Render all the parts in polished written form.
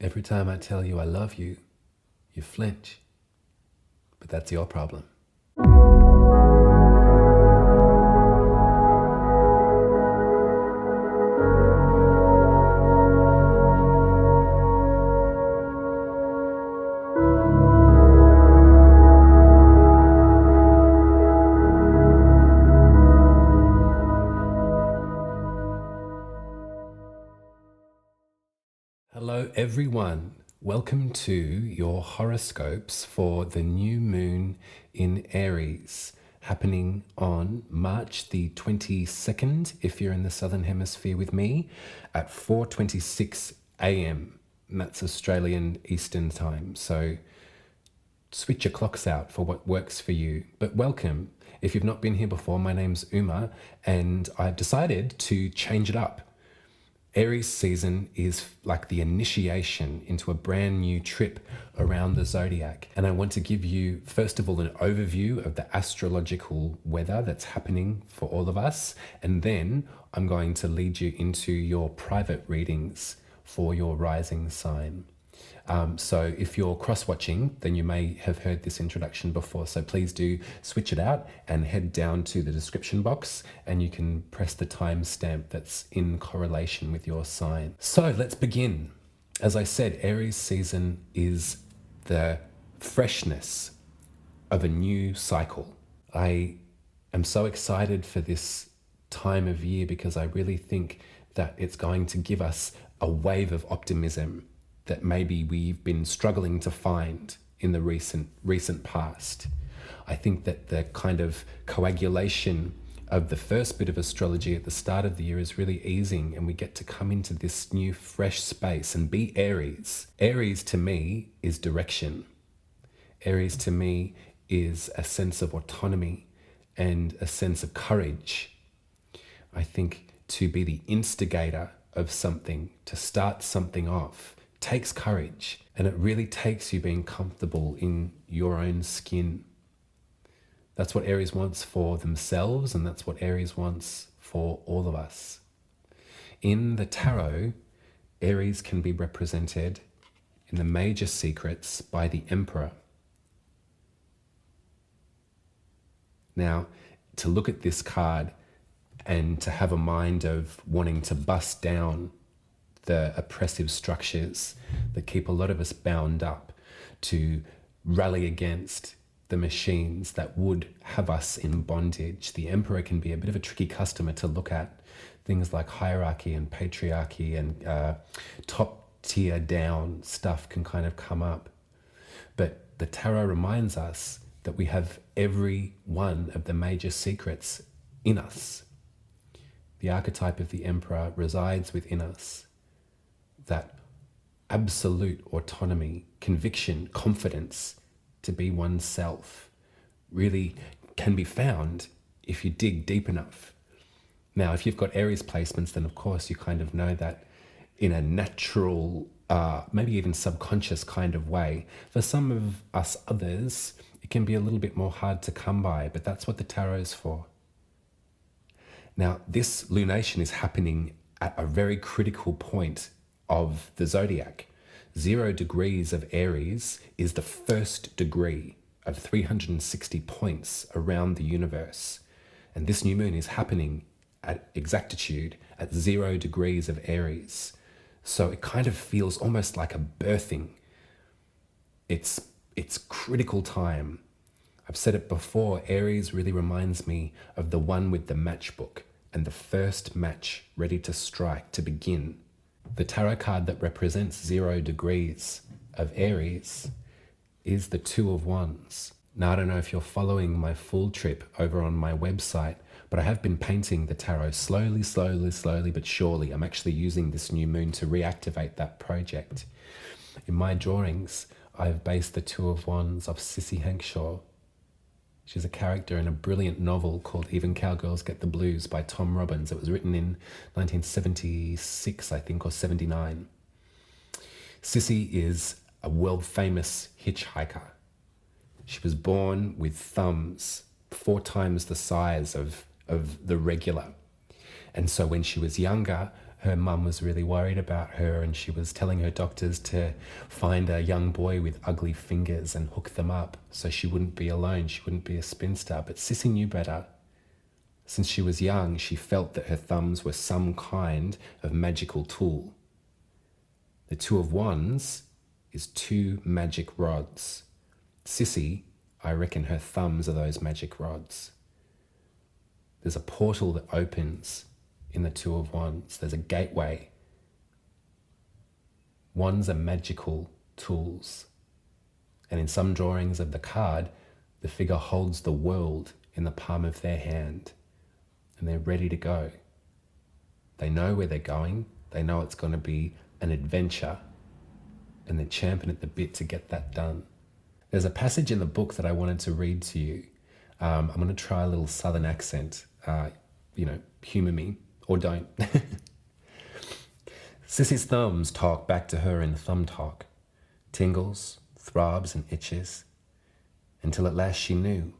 Every time I tell you I love you, you flinch. But that's your problem. Hello, everyone. Welcome to your horoscopes for the new moon in Aries, happening on March the 22nd, if you're in the Southern Hemisphere with me, at 4:26 a.m. And that's Australian Eastern Time. So switch your clocks out for what works for you. But welcome. If you've not been here before, my name's Uma, and I've decided to change it up. Aries season is like the initiation into a brand new trip around the zodiac. And I want to give you, first of all, an overview of the astrological weather that's happening for all of us. And then I'm going to lead you into your private readings for your rising sign. So if you're cross-watching, then you may have heard this introduction before. So please do switch it out and head down to the description box and you can press the timestamp that's in correlation with your sign. So let's begin. As I said, Aries season is the freshness of a new cycle. I am so excited for this time of year because I really think that it's going to give us a wave of optimism that maybe we've been struggling to find in the recent past. I think that the kind of coagulation of the first bit of astrology at the start of the year is really easing, and we get to come into this new fresh space and be Aries. Aries to me is direction. Aries to me is a sense of autonomy and a sense of courage. I think to be the instigator of something, to start something off, takes courage, and it really takes you being comfortable in your own skin. That's what Aries wants for themselves, and that's what Aries wants for all of us. In the tarot, Aries can be represented in the major secrets by the Emperor. Now, to look at this card and to have a mind of wanting to bust down the oppressive structures that keep a lot of us bound up, to rally against the machines that would have us in bondage. The Emperor can be a bit of a tricky customer to look at. Things like hierarchy and patriarchy and top tier down stuff can kind of come up. But the tarot reminds us that we have every one of the major secrets in us. The archetype of the Emperor resides within us. That absolute autonomy, conviction, confidence to be oneself really can be found if you dig deep enough. Now, if you've got Aries placements, then of course you kind of know that in a natural, maybe even subconscious kind of way. For some of us others, it can be a little bit more hard to come by, but that's what the tarot is for. Now, this lunation is happening at a very critical point of the zodiac. 0 degrees of Aries is the first degree of 360 points around the universe. And this new moon is happening at exactitude at 0 degrees of Aries. So it kind of feels almost like a birthing. It's critical time. I've said it before, Aries really reminds me of the one with the matchbook and the first match ready to strike, to begin. The tarot card that represents 0 degrees of Aries is the Two of Wands. Now, I don't know if you're following my full trip over on my website, but I have been painting the tarot slowly, but surely. I'm actually using this new moon to reactivate that project. In my drawings, I've based the Two of Wands off Sissy Hankshaw. She's a character in a brilliant novel called Even Cowgirls Get the Blues by Tom Robbins. It was written in 1976, I think, or 79. Sissy is a world-famous hitchhiker. She was born with thumbs 4 times the size of the regular. And so when she was younger, her mum was really worried about her, and she was telling her doctors to find a young boy with ugly fingers and hook them up so she wouldn't be alone, she wouldn't be a spinster. But Sissy knew better. Since she was young, she felt that her thumbs were some kind of magical tool. The Two of Wands is two magic rods. Sissy, I reckon her thumbs are those magic rods. There's a portal that opens in the Two of Wands. There's a gateway. Wands are magical tools. And in some drawings of the card, the figure holds the world in the palm of their hand, and they're ready to go. They know where they're going. They know it's going to be an adventure, and they're champing at the bit to get that done. There's a passage in the book that I wanted to read to you. I'm going to try a little southern accent. Humour me, or don't. Sissy's thumbs talk back to her in thumb talk. Tingles, throbs and itches, until at last she knew,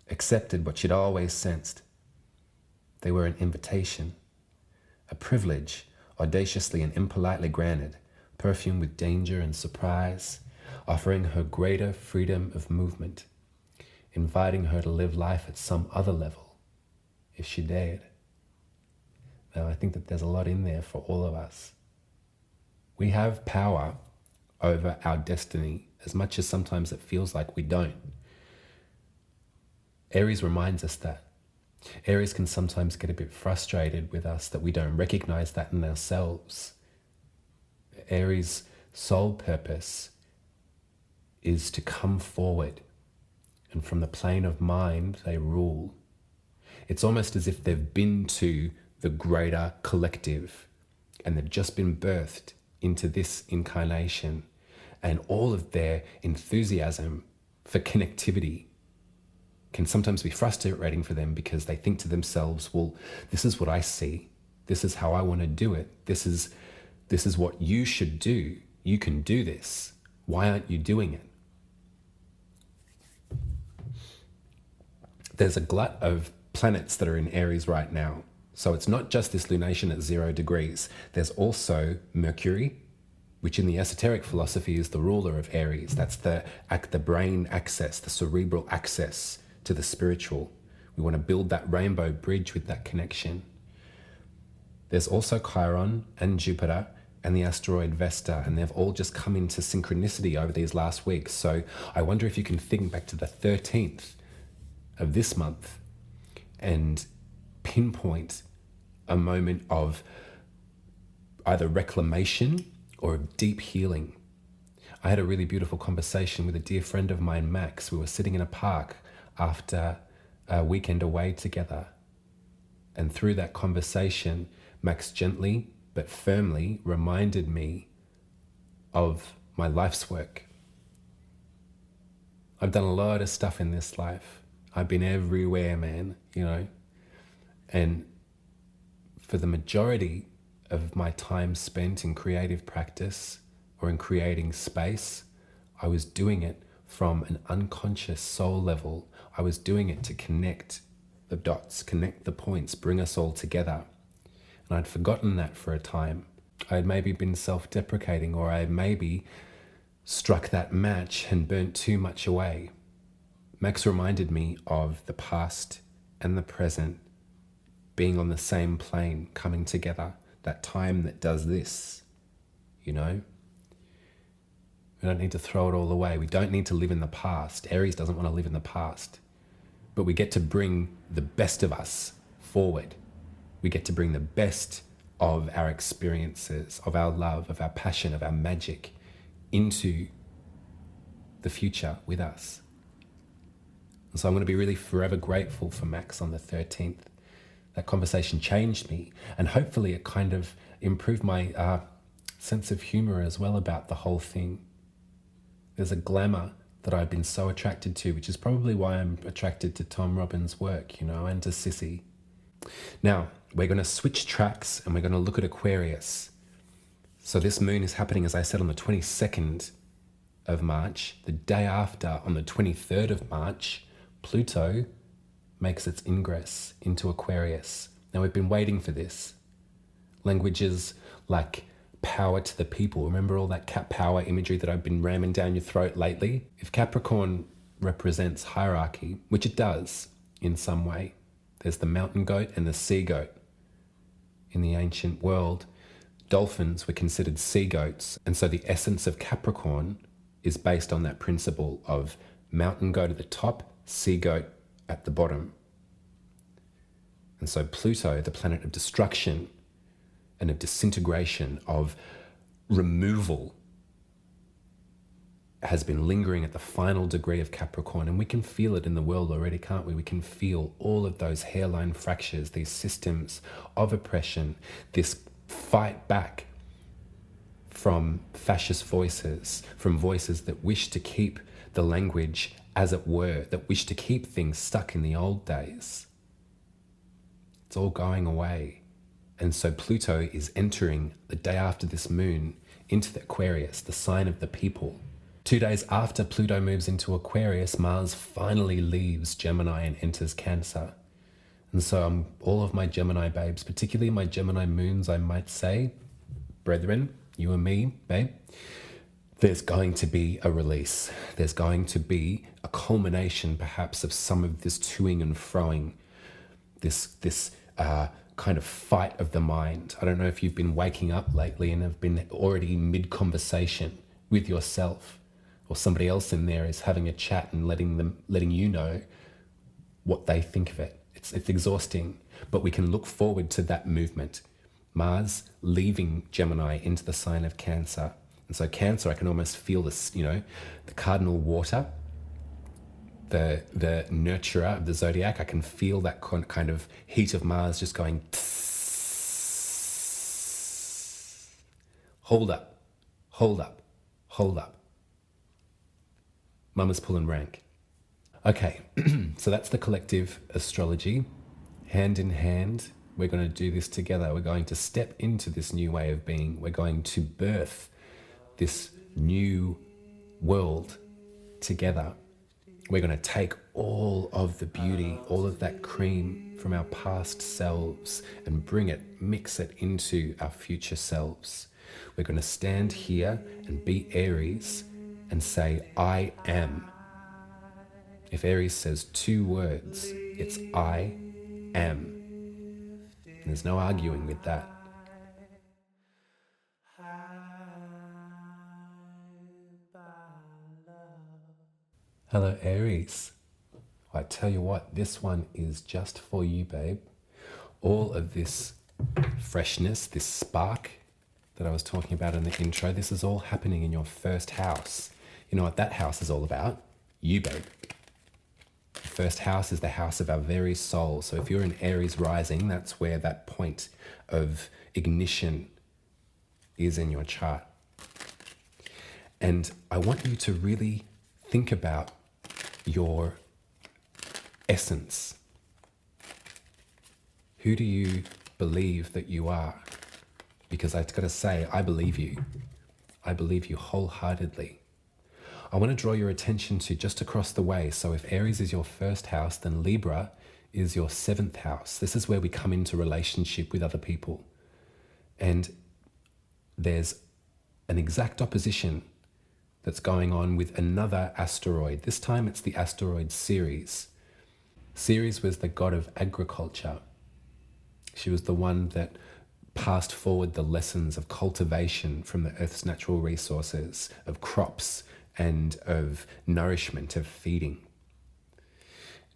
accepted what she'd always sensed. They were an invitation, a privilege audaciously and impolitely granted, perfumed with danger and surprise, offering her greater freedom of movement, inviting her to live life at some other level, if she dared. Now, I think that there's a lot in there for all of us. We have power over our destiny, as much as sometimes it feels like we don't. Aries reminds us that. Aries can sometimes get a bit frustrated with us that we don't recognize that in ourselves. Aries' sole purpose is to come forward, and from the plane of mind, they rule. It's almost as if they've been to the greater collective, and they've just been birthed into this incarnation, and all of their enthusiasm for connectivity can sometimes be frustrating for them, because they think to themselves, well, this is what I see. This is how I want to do it. This is what you should do. You can do this. Why aren't you doing it? There's a glut of planets that are in Aries right now. So it's not just this lunation at 0 degrees. There's also Mercury, which in the esoteric philosophy is the ruler of Aries. That's the brain access, the cerebral access to the spiritual. We want to build that rainbow bridge with that connection. There's also Chiron and Jupiter and the asteroid Vesta, and they've all just come into synchronicity over these last weeks. So I wonder if you can think back to the 13th of this month and pinpoint a moment of either reclamation or of deep healing. I had a really beautiful conversation with a dear friend of mine, Max. We were sitting in a park after a weekend away together. And through that conversation, Max gently but firmly reminded me of my life's work. I've done a lot of stuff in this life. I've been everywhere, man, And for the majority of my time spent in creative practice or in creating space, I was doing it from an unconscious soul level. I was doing it to connect the dots, connect the points, bring us all together. And I'd forgotten that for a time. I had maybe been self-deprecating, or I had maybe struck that match and burnt too much away. Max reminded me of the past and the present being on the same plane, coming together, that time that does this, We don't need to throw it all away. We don't need to live in the past. Aries doesn't want to live in the past. But we get to bring the best of us forward. We get to bring the best of our experiences, of our love, of our passion, of our magic into the future with us. And so I'm going to be really forever grateful for Max on the 13th. That conversation changed me, and hopefully it kind of improved my sense of humor as well about the whole thing. There's a glamour that I've been so attracted to, which is probably why I'm attracted to Tom Robbins' work, and to Sissy. Now, we're going to switch tracks and we're going to look at Aquarius. So this moon is happening, as I said, on the 22nd of March. The day after, on the 23rd of March, Pluto makes its ingress into Aquarius. Now, we've been waiting for this. Languages like power to the people. Remember all that cat power imagery that I've been ramming down your throat lately? If Capricorn represents hierarchy, which it does in some way, there's the mountain goat and the sea goat. In the ancient world, dolphins were considered sea goats, and so the essence of Capricorn is based on that principle of mountain goat at the top, sea goat at the bottom. And so Pluto, the planet of destruction and of disintegration, of removal, has been lingering at the final degree of Capricorn. And we can feel it in the world already, can't we? We can feel all of those hairline fractures, these systems of oppression, this fight back from fascist voices, from voices that wish to keep the language as it were, that wish to keep things stuck in the old days. It's all going away. And so Pluto is entering the day after this moon into the Aquarius, the sign of the people. 2 days after Pluto moves into Aquarius, Mars finally leaves Gemini and enters Cancer. And so all of my Gemini babes, particularly my Gemini moons, I might say, brethren, you and me, babe, there's going to be a release. There's going to be a culmination, perhaps, of some of this toing and froing, this kind of fight of the mind. I don't know if you've been waking up lately and have been already mid-conversation with yourself, or somebody else in there is having a chat and letting you know what they think of it. It's exhausting, but we can look forward to that movement. Mars leaving Gemini into the sign of Cancer. And so Cancer, I can almost feel this, the cardinal water, the nurturer of the zodiac. I can feel that kind of heat of Mars just going, hold up, hold up, hold up. Mama's pulling rank. Okay, so that's the collective astrology. Hand in hand, we're going to do this together. We're going to step into this new way of being. We're going to birth this new world together. We're going to take all of the beauty, all of that cream from our past selves and bring it, mix it into our future selves. We're going to stand here and be Aries and say, I am. If Aries says 2 words, it's I am. And there's no arguing with that. Hello, Aries. I tell you what, this one is just for you, babe. All of this freshness, this spark that I was talking about in the intro, this is all happening in your first house. You know what that house is all about? You, babe. The first house is the house of our very soul. So if you're an Aries rising, that's where that point of ignition is in your chart. And I want you to really think about your essence. Who do you believe that you are? Because I've got to say, I believe you. I believe you wholeheartedly. I want to draw your attention to just across the way. So if Aries is your first house, then Libra is your 7th house. This is where we come into relationship with other people. And there's an exact opposition that's going on with another asteroid. This time it's the asteroid Ceres. Ceres was the god of agriculture. She was the one that passed forward the lessons of cultivation from the Earth's natural resources, of crops and of nourishment, of feeding.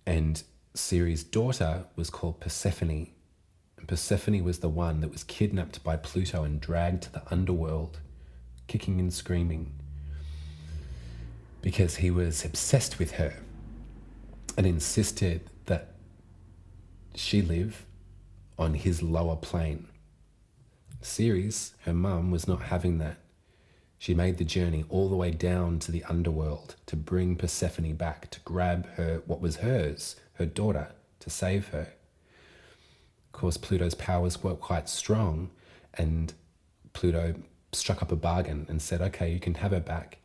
And Ceres' daughter was called Persephone. And Persephone was the one that was kidnapped by Pluto and dragged to the underworld, kicking and screaming, because he was obsessed with her and insisted that she live on his lower plane. Ceres, her mum, was not having that. She made the journey all the way down to the underworld to bring Persephone back, to grab her, what was hers, her daughter, to save her. Of course, Pluto's powers were quite strong, and Pluto struck up a bargain and said, okay, you can have her back,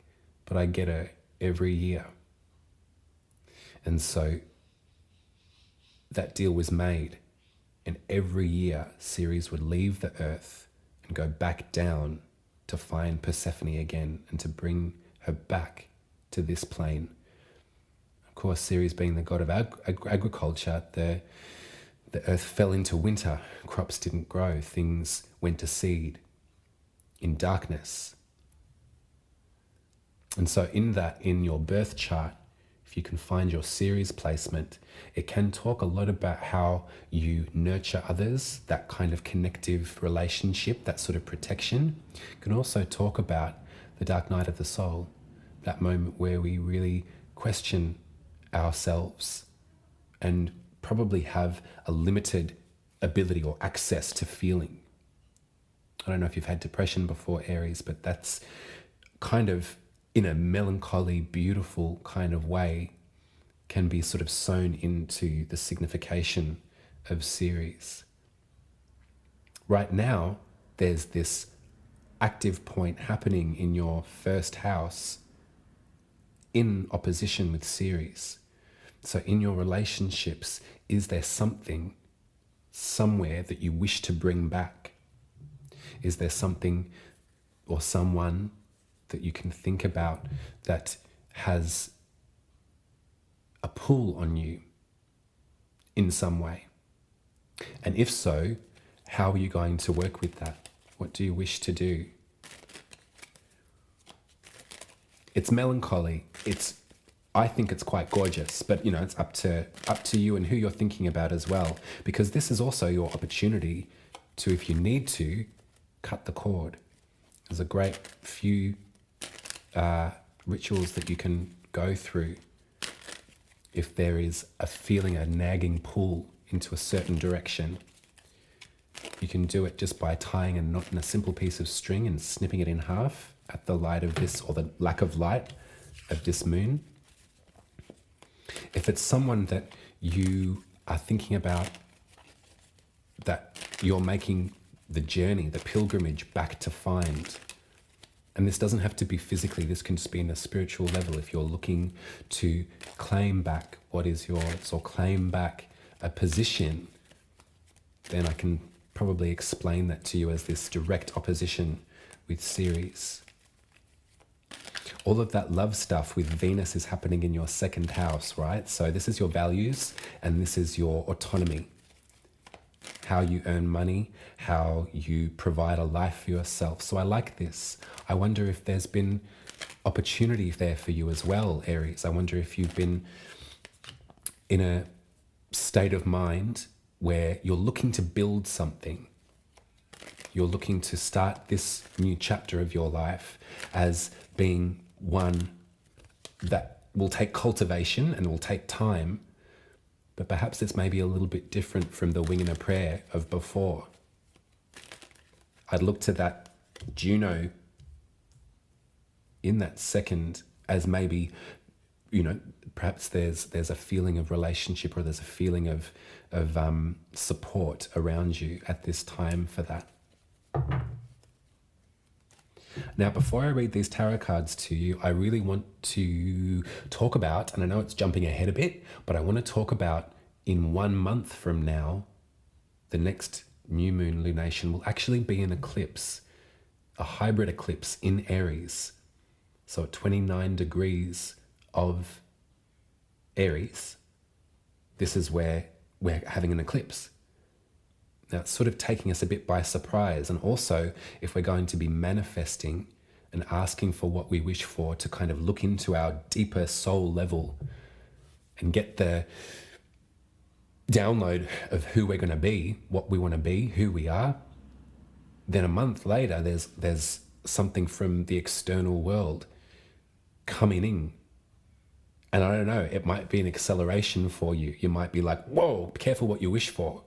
but I get her every year. And so that deal was made. And every year, Ceres would leave the earth and go back down to find Persephone again and to bring her back to this plane. Of course, Ceres being the god of agriculture, the earth fell into winter, crops didn't grow, things went to seed in darkness. And so in your birth chart, if you can find your Ceres placement, it can talk a lot about how you nurture others, that kind of connective relationship, that sort of protection. It can also talk about the dark night of the soul, that moment where we really question ourselves and probably have a limited ability or access to feeling. I don't know if you've had depression before, Aries, but that's kind of, in a melancholy, beautiful kind of way, can be sort of sewn into the signification of Ceres. Right now, there's this active point happening in your first house in opposition with Ceres. So in your relationships, is there something somewhere that you wish to bring back? Is there something or someone that you can think about that has a pull on you in some way? And if so, how are you going to work with that? What do you wish to do? It's melancholy. I think it's quite gorgeous, but it's up to you and who you're thinking about as well, because this is also your opportunity to, if you need to, cut the cord. There's a great few rituals that you can go through if there is a feeling, a nagging pull into a certain direction. You can do it just by tying a knot in a simple piece of string and snipping it in half at the light of this, or the lack of light of this moon. If it's someone that you are thinking about, that you're making the journey, the pilgrimage back to find, and this doesn't have to be physically, this can just be in a spiritual level. If you're looking to claim back what is yours or claim back a position, then I can probably explain that to you as this direct opposition with Ceres. All of that love stuff with Venus is happening in your second house, right? So this is your values and this is your autonomy. How you earn money, how you provide a life for yourself. So I like this. I wonder if there's been opportunity there for you as well, Aries. I wonder if you've been in a state of mind where you're looking to build something. You're looking to start this new chapter of your life as being one that will take cultivation and will take time, but perhaps it's maybe a little bit different from the wing and a prayer of before. I'd look to that Juno in that second as maybe, perhaps there's a feeling of relationship, or there's a feeling of support around you at this time for that. Now, before I read these tarot cards to you, I really want to talk about, and I know it's jumping ahead a bit, but I want to talk about in 1 month from now, the next new moon lunation will actually be an eclipse, a hybrid eclipse in Aries. So at 29 degrees of Aries, this is where we're having an eclipse. Now, it's sort of taking us a bit by surprise. And also, if we're going to be manifesting and asking for what we wish for, to kind of look into our deeper soul level and get the download of who we're going to be, what we want to be, who we are, then a month later, there's something from the external world coming in. And I don't know, it might be an acceleration for you. You might be like, whoa, be careful what you wish for.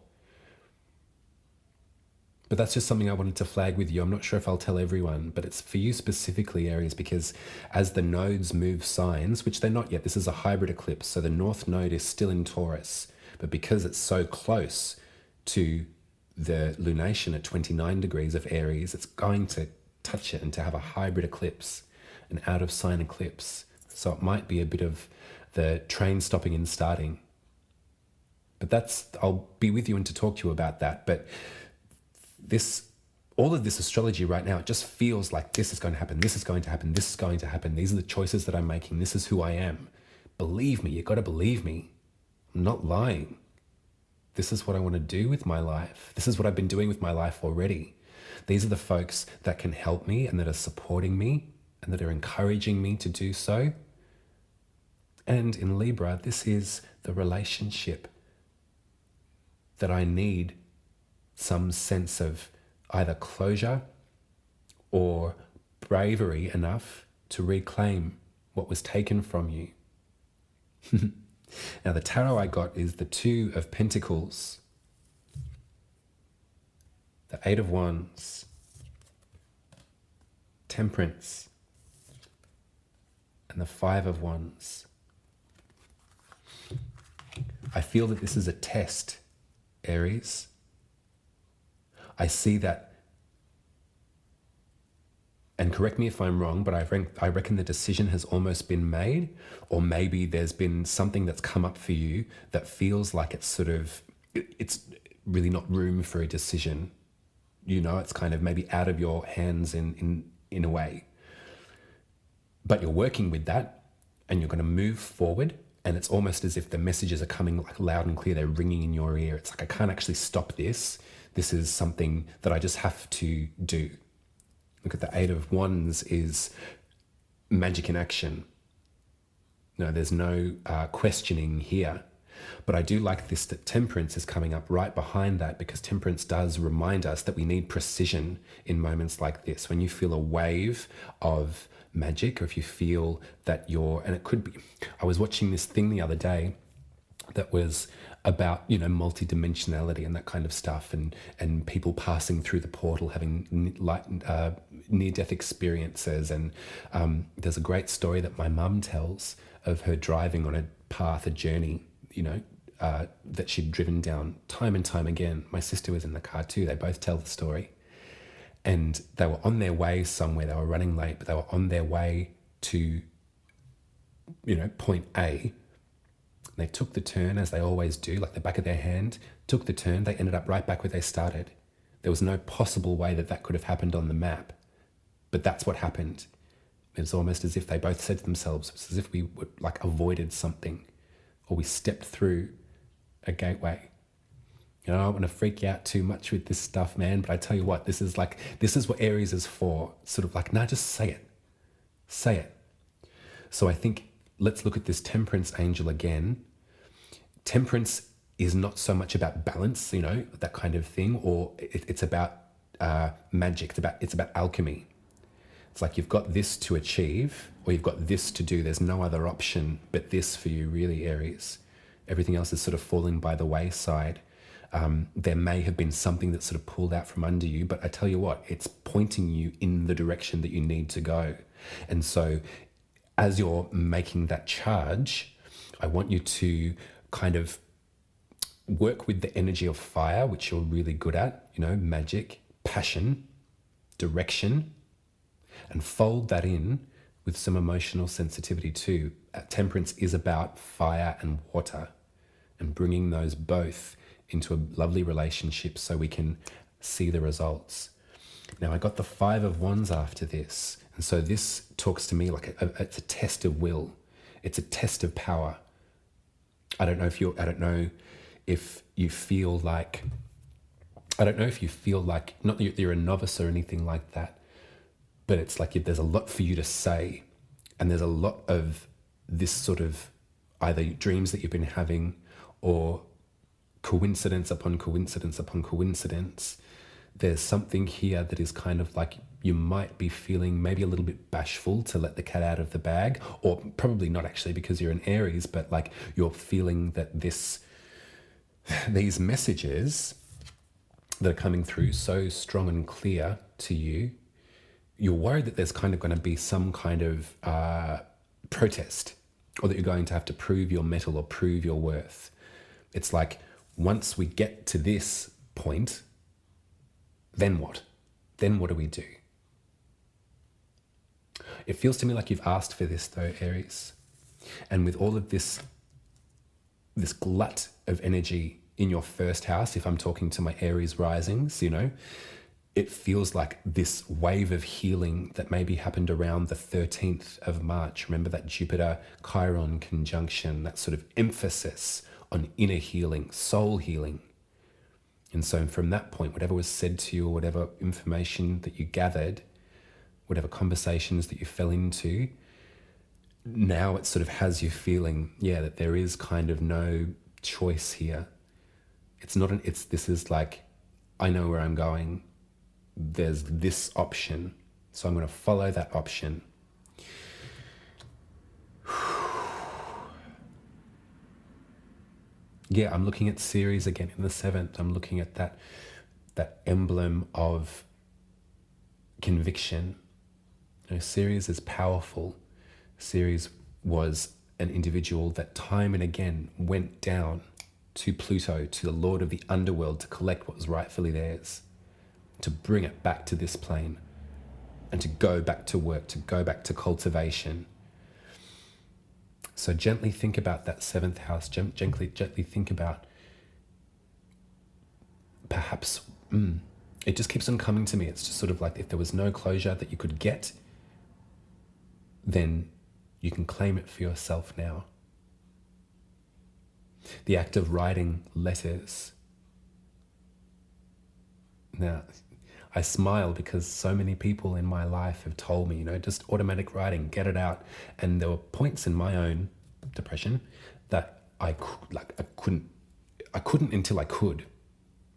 But that's just something I wanted to flag with you. I'm not sure if I'll tell everyone, but it's for you specifically, Aries, because as the nodes move signs, which they're not yet, this is a hybrid eclipse, so the north node is still in Taurus, but because it's so close to the lunation at 29 degrees of Aries, it's going to touch it and to have a hybrid eclipse, an out of sign eclipse. So it might be a bit of the train stopping and starting. But I'll be with you and to talk to you about that. But all of this astrology right now, it just feels like this is going to happen, this is going to happen, this is going to happen. These are the choices that I'm making. This is who I am. Believe me, you got to believe me. I'm not lying. This is what I want to do with my life. This is what I've been doing with my life already. These are the folks that can help me and that are supporting me and that are encouraging me to do so. And in Libra, this is the relationship that I need some sense of either closure or bravery enough to reclaim what was taken from you. Now, the tarot I got is the Two of Pentacles, the Eight of Wands, Temperance, and the Five of Wands. I feel that this is a test, Aries. I see that, and correct me if I'm wrong, but I reckon the decision has almost been made, or maybe there's been something that's come up for you that feels like it's really not room for a decision. You know, it's kind of maybe out of your hands in a way. But you're working with that and you're going to move forward, and it's almost as if the messages are coming like loud and clear. They're ringing in your ear. It's like, I can't actually stop this. This is something that I just have to do. Look at the Eight of Wands is magic in action. No, there's no questioning here. But I do like this, that Temperance is coming up right behind that, because Temperance does remind us that we need precision in moments like this. When you feel a wave of magic, or if you feel that and it could be, I was watching this thing the other day that was about, multidimensionality and that kind of stuff, and people passing through the portal, having near-death experiences. And there's a great story that my mum tells of her driving on a path, a journey, that she'd driven down time and time again. My sister was in the car too. They both tell the story. And they were on their way somewhere. They were running late, but they were on their way to, point A. They took the turn, as they always do, like the back of their hand, took the turn. They ended up right back where they started. There was no possible way that could have happened on the map. But that's what happened. It's almost as if they both said to themselves, it's as if we would avoided something, or we stepped through a gateway. I don't want to freak you out too much with this stuff, man, but I tell you what, this is what Aries is for. Sort of like, just say it. Say it. So I think let's look at this Temperance angel again. Temperance is not so much about balance, that kind of thing, or it's about magic. It's about alchemy. It's like you've got this to achieve, or you've got this to do. There's no other option but this for you, really, Aries. Everything else is sort of falling by the wayside. There may have been something that sort of pulled out from under you, but I tell you what, it's pointing you in the direction that you need to go. And so as you're making that charge, I want you to kind of work with the energy of fire, which you're really good at, magic, passion, direction, and fold that in with some emotional sensitivity too. Temperance is about fire and water, and bringing those both into a lovely relationship so we can see the results. Now, I got the Five of Wands after this. And so this talks to me like it's a test of will. It's a test of power. I don't know if you feel like, not that you're a novice or anything like that, but it's like there's a lot for you to say. And there's a lot of this sort of either dreams that you've been having, or coincidence upon coincidence upon coincidence. There's something here that is kind of like you might be feeling maybe a little bit bashful to let the cat out of the bag, or probably not actually because you're an Aries, but like you're feeling that these messages that are coming through so strong and clear to you, you're worried that there's kind of going to be some kind of protest, or that you're going to have to prove your mettle or prove your worth. It's like, once we get to this point, then what? Then what do we do? It feels to me like you've asked for this though, Aries. And with all of this this glut of energy in your first house. If I'm talking to my Aries risings, it feels like this wave of healing that maybe happened around the 13th of March. Remember that Jupiter Chiron conjunction, that sort of emphasis on inner healing, soul healing. And so from that point, whatever was said to you or whatever information that you gathered, whatever conversations that you fell into, now it sort of has you feeling, that there is kind of no choice here. This is like, I know where I'm going. There's this option. So I'm going to follow that option. Yeah, I'm looking at Ceres again in the 7th. I'm looking at that emblem of conviction. Ceres is powerful. Ceres was an individual that time and again went down to Pluto, to the Lord of the underworld, to collect what was rightfully theirs, to bring it back to this plane, and to go back to work, to go back to cultivation. So gently think about that 7th house, gently think about perhaps, it just keeps on coming to me. It's just sort of like if there was no closure that you could get, then you can claim it for yourself now. The act of writing letters. Now, I smile because so many people in my life have told me, just automatic writing, get it out. And there were points in my own depression that I couldn't until I could.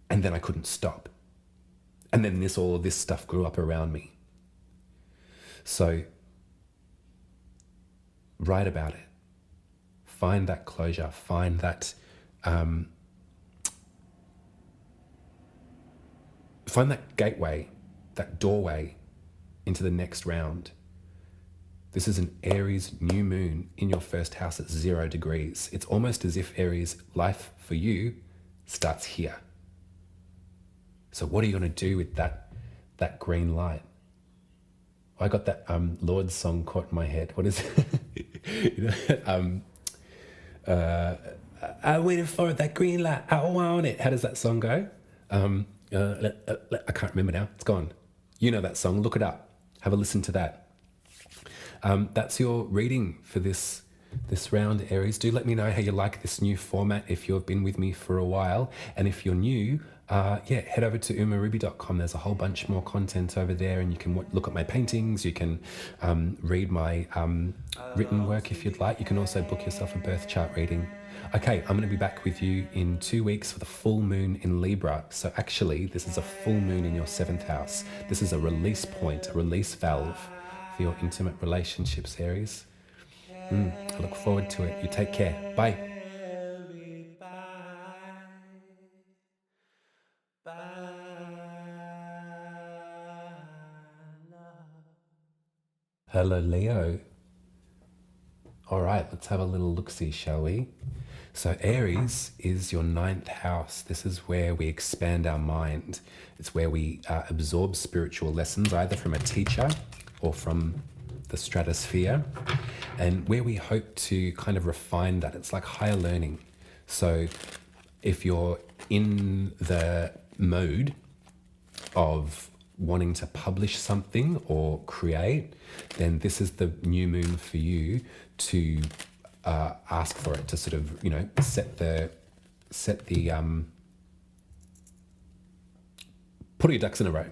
And then I couldn't stop. And then all of this stuff grew up around me. So write about it. Find that closure. Find that gateway, that doorway into the next round. This is an Aries new moon in your first house at 0 degrees. It's almost as if Aries life for you starts here. So what are you going to do with that green light? I got that Lord's song caught in my head. What is it? I waited for that green light. I want it. How does that song go? I can't remember now. It's gone. You know that song. Look it up. Have a listen to that. That's your reading for this round, Aries. Do let me know how you like this new format if you've been with me for a while. And if you're new, head over to umaruby.com. There's a whole bunch more content over there, and you can look at my paintings. You can read my written work if you'd like. You can also book yourself a birth chart reading. Okay, I'm going to be back with you in 2 weeks for the full moon in Libra. So actually, this is a full moon in your 7th house. This is a release point, a release valve for your intimate relationships, Aries. I look forward to it. You take care. Bye. Hello, Leo. All right, let's have a little look-see, shall we? So Aries is your 9th house. This is where we expand our mind. It's where we absorb spiritual lessons, either from a teacher or from the stratosphere, and where we hope to kind of refine that. It's like higher learning. So if you're in the mode of wanting to publish something or create, then this is the new moon for you to ask for it, to sort of, set the put all your ducks in a row.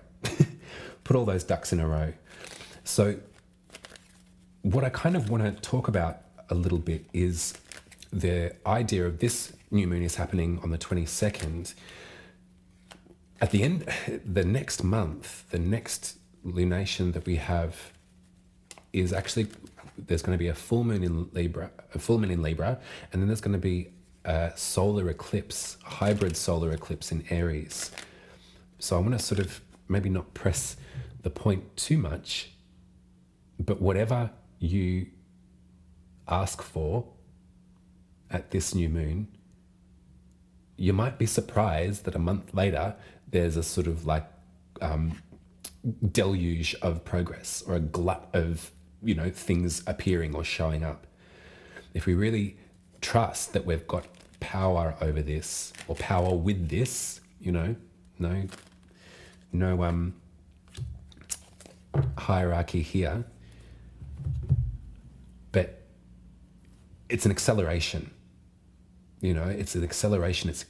Put all those ducks in a row. So what I kind of want to talk about a little bit is the idea of this new moon is happening on the 22nd. At the end, the next month, the next lunation that we have is actually, there's going to be a full moon in Libra, and then there's going to be a solar eclipse, a hybrid solar eclipse in Aries. So I want to sort of maybe not press the point too much, but whatever you ask for at this new moon, you might be surprised that a month later there's a sort of like deluge of progress, or a glut of things appearing or showing up. If we really trust that we've got power over this or power with this, you know, no hierarchy here, but it's an acceleration. You know, it's an acceleration. It's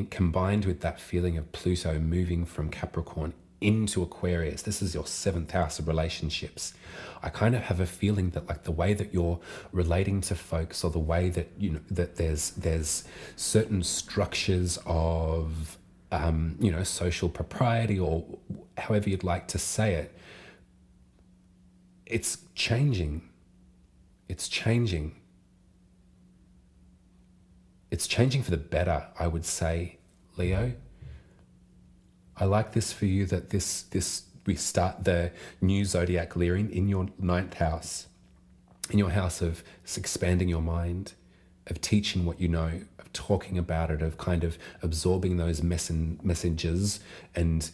combined with that feeling of Pluto moving from Capricorn into Aquarius. This is your 7th house of relationships. I kind of have a feeling that like the way that you're relating to folks, or the way that, you know, that there's certain structures of, you know, social propriety, or however you'd like to say it, it's changing. It's changing. It's changing for the better, I would say, Leo. I like this for you, that we start the new zodiac year in your 9th house, in your house of expanding your mind, of teaching what you know, of talking about it, of kind of absorbing those messages and,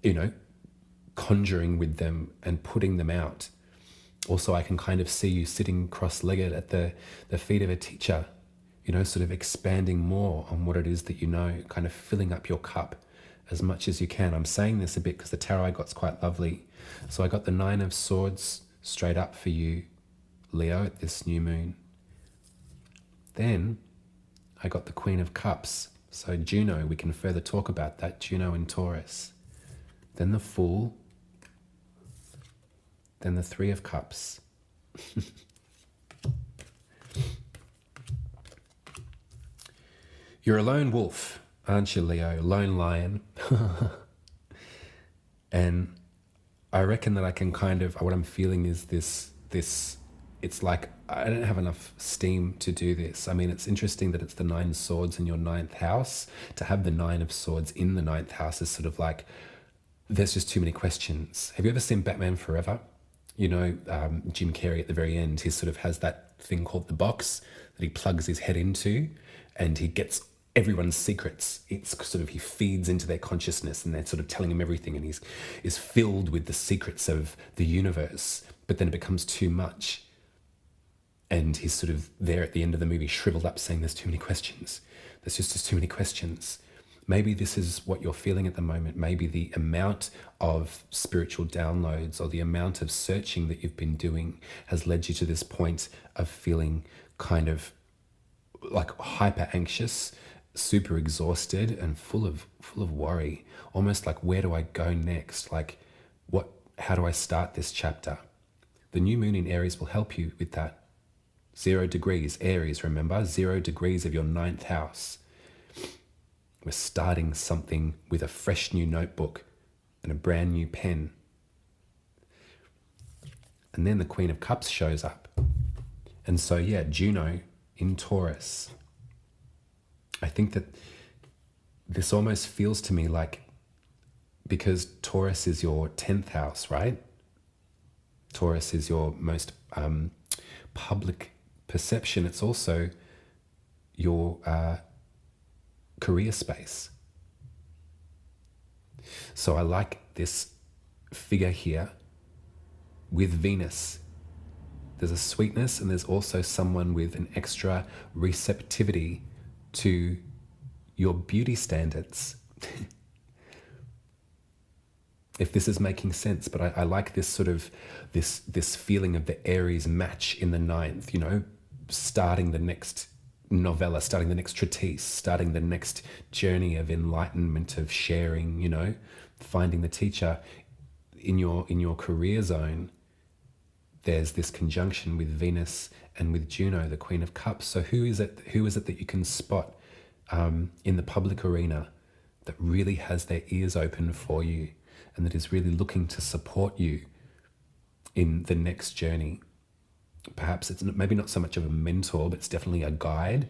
you know, conjuring with them and putting them out. Also, I can kind of see you sitting cross-legged at the feet of a teacher, you know, sort of expanding more on what it is that you know, kind of filling up your cup as much as you can. I'm saying this a bit because the tarot I got's quite lovely. So I got the 9 of Swords straight up for you, Leo, at this new moon. Then I got the Queen of Cups. So Juno, we can further talk about that, Juno in Taurus. Then the Fool. Then the 3 of Cups. You're a lone wolf, aren't you, Leo? Lone lion. And I reckon that I can kind of, what I'm feeling is this, it's like I don't have enough steam to do this. I mean, it's interesting that it's the 9 swords in your 9th house. To have the 9 of swords in the 9th house is sort of like, there's just too many questions. Have you ever seen Batman Forever? You know, Jim Carrey at the very end, he sort of has that thing called the box that he plugs his head into, and he gets everyone's secrets. It's sort of, he feeds into their consciousness, and they're sort of telling him everything, and he's is filled with the secrets of the universe. But then it becomes too much, and he's sort of there at the end of the movie, shriveled up, saying, "There's too many questions. There's just too many questions." Maybe this is what you're feeling at the moment. Maybe the amount of spiritual downloads or the amount of searching that you've been doing has led you to this point of feeling kind of like hyper anxious, super exhausted, and full of worry. Almost like, where do I go next? Like, how do I start this chapter? The new moon in Aries will help you with that. 0 degrees, Aries, remember? 0 degrees of your 9th house. We're starting something with a fresh new notebook and a brand new pen. And then the Queen of Cups shows up. And so, yeah, Juno in Taurus. I think that this almost feels to me like, because Taurus is your 10th house, right? Taurus is your most public perception. It's also your career space. So I like this figure here with Venus. There's a sweetness, and there's also someone with an extra receptivity to your beauty standards. If this is making sense, but I like this sort of, this feeling of the Aries match in the 9th, you know, starting the next novella, starting the next treatise, starting the next journey of enlightenment, of sharing, you know, finding the teacher. In your career zone, there's this conjunction with Venus and with Juno, the Queen of Cups. So who is it that you can spot in the public arena that really has their ears open for you, and that is really looking to support you in the next journey? Perhaps it's maybe not so much of a mentor, but it's definitely a guide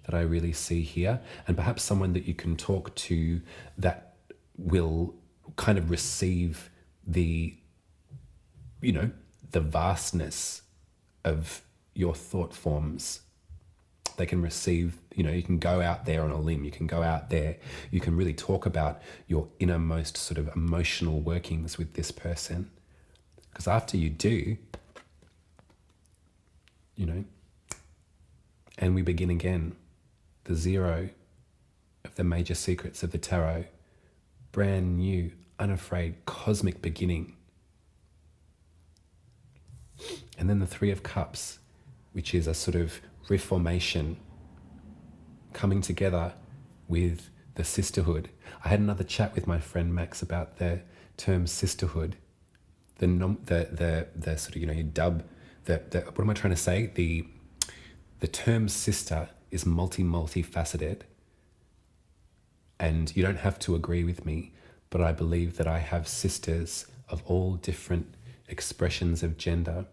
that I really see here. And perhaps someone that you can talk to that will kind of receive the, you know, the vastness of your thought forms. They can receive, you know, you can go out there on a limb, you can go out there, you can really talk about your innermost sort of emotional workings with this person. Because after you do, you know, and we begin again. the zero of the major secrets of the tarot. Brand new, unafraid, cosmic beginning. And then the Three of Cups, which is a sort of reformation, coming together with the sisterhood. I had another chat with my friend Max about the term sisterhood. The sort of, you dub, what am I trying to say? The term sister is multifaceted. And you don't have to agree with me, but I believe that I have sisters of all different expressions of gender.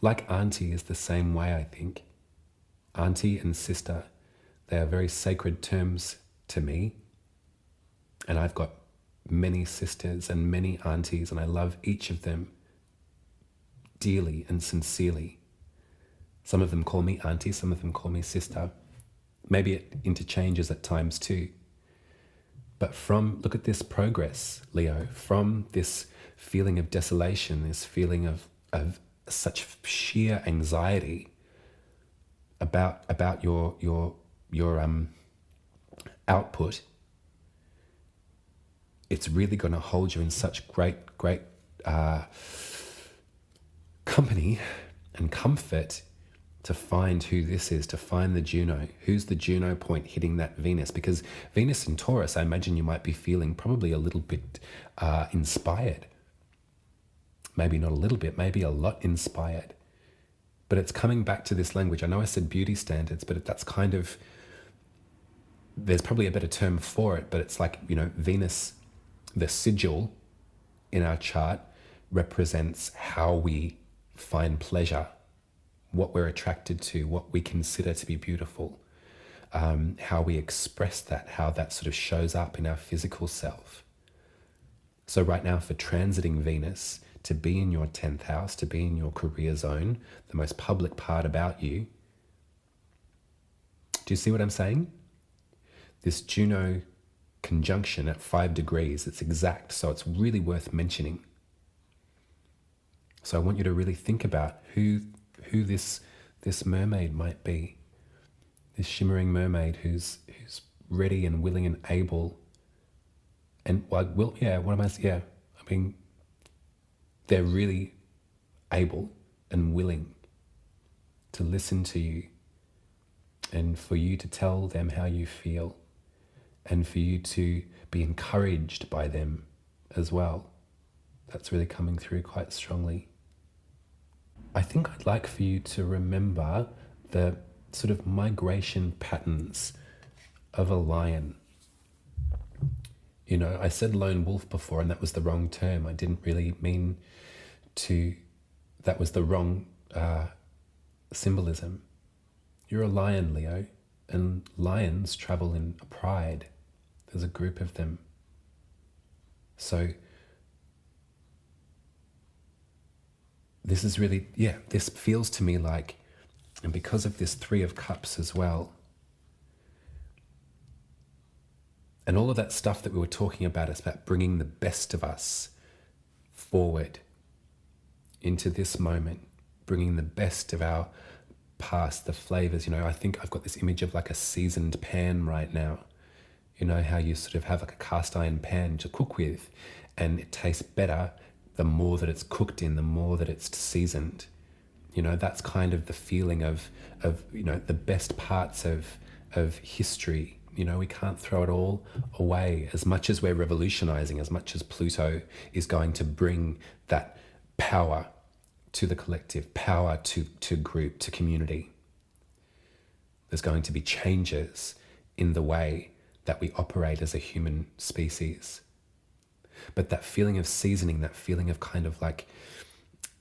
Like auntie is the same way, I think. Auntie and sister, they are very sacred terms to me. And I've got many sisters and many aunties, and I love each of them dearly and sincerely. Some of them call me auntie, some of them call me sister. Maybe it interchanges at times too. But look at this progress, Leo, from this feeling of desolation, this feeling of such sheer anxiety about your output. It's really going to hold you in such great company and comfort to find who this is, to find the Juno. Who's the Juno point hitting that Venus? Because Venus in Taurus, I imagine you might be feeling probably a little bit inspired. Maybe not a little bit, maybe a lot inspired. But it's coming back to this language. I know I said beauty standards, but that's kind of, there's probably a better term for it, but it's like, Venus, the sigil in our chart represents how we find pleasure, what we're attracted to, what we consider to be beautiful, how we express that, how that sort of shows up in our physical self. So right now, for transiting Venus, to be in your 10th house, to be in your career zone, the most public part about you. Do you see what I'm saying? This Juno conjunction at 5 degrees, it's exact, so it's really worth mentioning. So I want you to really think about who this mermaid might be, this shimmering mermaid who's ready and willing and able, and they're really able and willing to listen to you, and for you to tell them how you feel, and for you to be encouraged by them as well. That's really coming through quite strongly. I think I'd like for you to remember the sort of migration patterns of a lion. I said lone wolf before, and that was the wrong term. I didn't really mean to, that was the wrong symbolism. You're a lion, Leo, and lions travel in a pride. There's a group of them. So this is really, this feels to me like, and because of this Three of Cups as well, and all of that stuff that we were talking about is about bringing the best of us forward into this moment, bringing the best of our past, the flavors. I think I've got this image of like a seasoned pan right now. How you sort of have like a cast iron pan to cook with, and it tastes better the more that it's cooked in, the more that it's seasoned. That's kind of the feeling of the best parts of history. We can't throw it all away. As much as we're revolutionizing, as much as Pluto is going to bring that power to the collective, power to group, to community, there's going to be changes in the way that we operate as a human species. But that feeling of seasoning, that feeling of kind of like,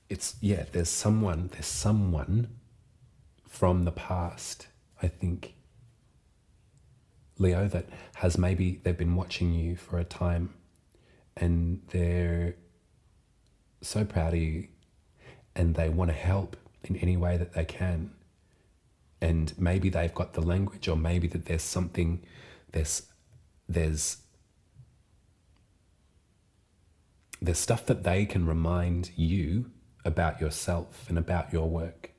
there's someone from the past, I think, Leo, that has maybe they've been watching you for a time and they're so proud of you and they want to help in any way that they can. And maybe they've got the language, or maybe that there's something, there's stuff that they can remind you about yourself and about your work.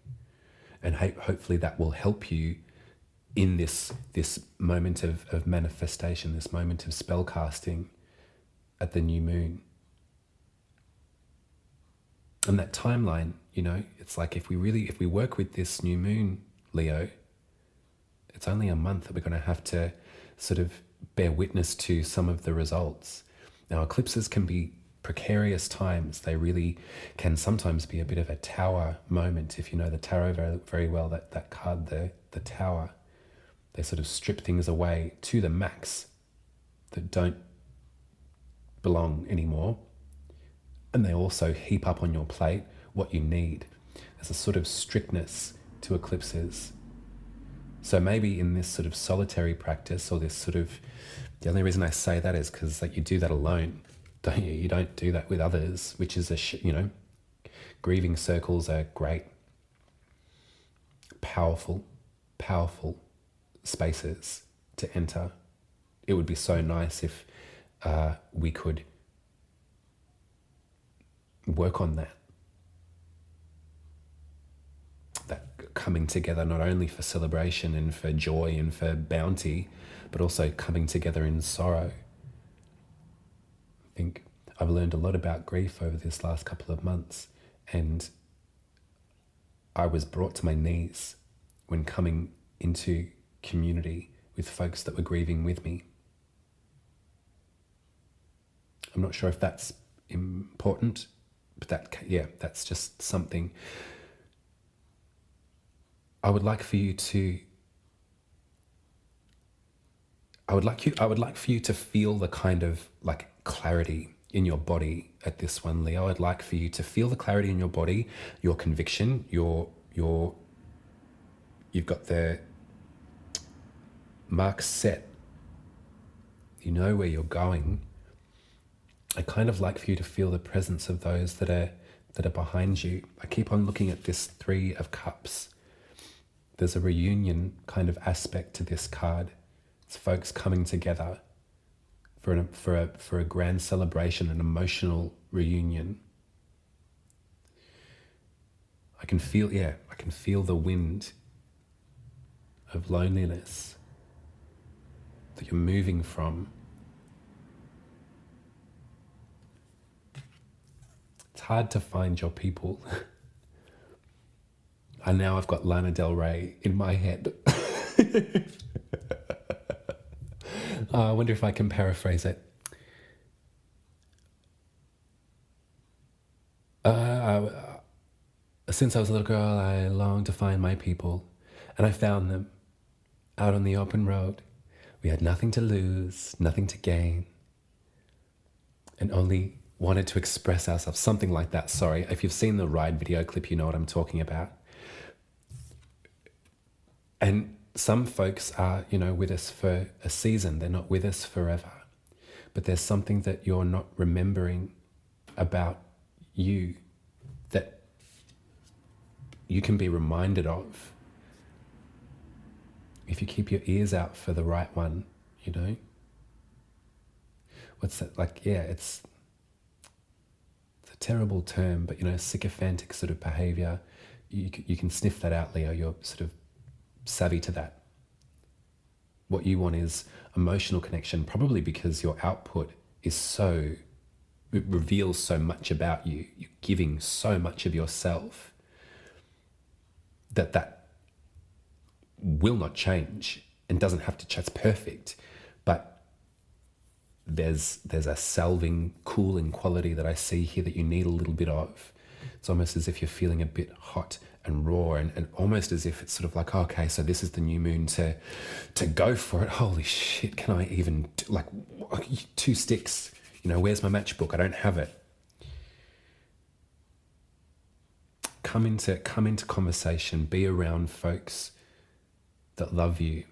And hopefully that will help you in this moment of manifestation, this moment of spell casting at the new moon. And that timeline, it's like if we work with this new moon, Leo, it's only a month that we're going to have to sort of bear witness to some of the results. Now, eclipses can be precarious times. They really can sometimes be a bit of a tower moment. If you know the tarot very, very well, that card, the tower, they sort of strip things away to the max that don't belong anymore. And they also heap up on your plate what you need. There's a sort of strictness to eclipses. So maybe in this sort of solitary practice, or this sort of, the only reason I say that is because you do that alone, don't you? You don't do that with others, which is grieving circles are great, powerful spaces to enter. It would be so nice if we could work on that coming together, not only for celebration and for joy and for bounty, but also coming together in sorrow. I think I've learned a lot about grief over this last couple of months, and I was brought to my knees when coming into community with folks that were grieving with me. I'm not sure if that's important, but that's just something. I would like for you to feel the kind of clarity in your body at this one, Leo. I'd like for you to feel the clarity in your body, your conviction, you've got the mark set. You know where you're going. I kind of like for you to feel the presence of those that are behind you. I keep on looking at this 3 of Cups. There's a reunion kind of aspect to this card. It's folks coming together for a grand celebration, an emotional reunion. I can feel the wind of loneliness that you're moving from. It's hard to find your people. And now I've got Lana Del Rey in my head. I wonder if I can paraphrase it. Since I was a little girl, I longed to find my people, and I found them out on the open road. We had nothing to lose, nothing to gain, and only wanted to express ourselves. Something like that. Sorry, if you've seen the Ride video clip, you know what I'm talking about. And some folks are, with us for a season. They're not with us forever. But there's something that you're not remembering about you that you can be reminded of if you keep your ears out for the right one, What's that? It's a terrible term, but, sycophantic sort of behavior. You can sniff that out, Leo. You're sort of savvy to that. What you want is emotional connection, probably because your output it reveals so much about you. You're giving so much of yourself that will not change and doesn't have to change. It's perfect, but there's a salving, cooling quality that I see here that you need a little bit of. It's almost as if you're feeling a bit hot and raw, and almost as if it's sort of like, okay, so this is the new moon to go for it. Holy shit, can I even 2 sticks? Where's my matchbook? I don't have it. Come into conversation, be around folks that love you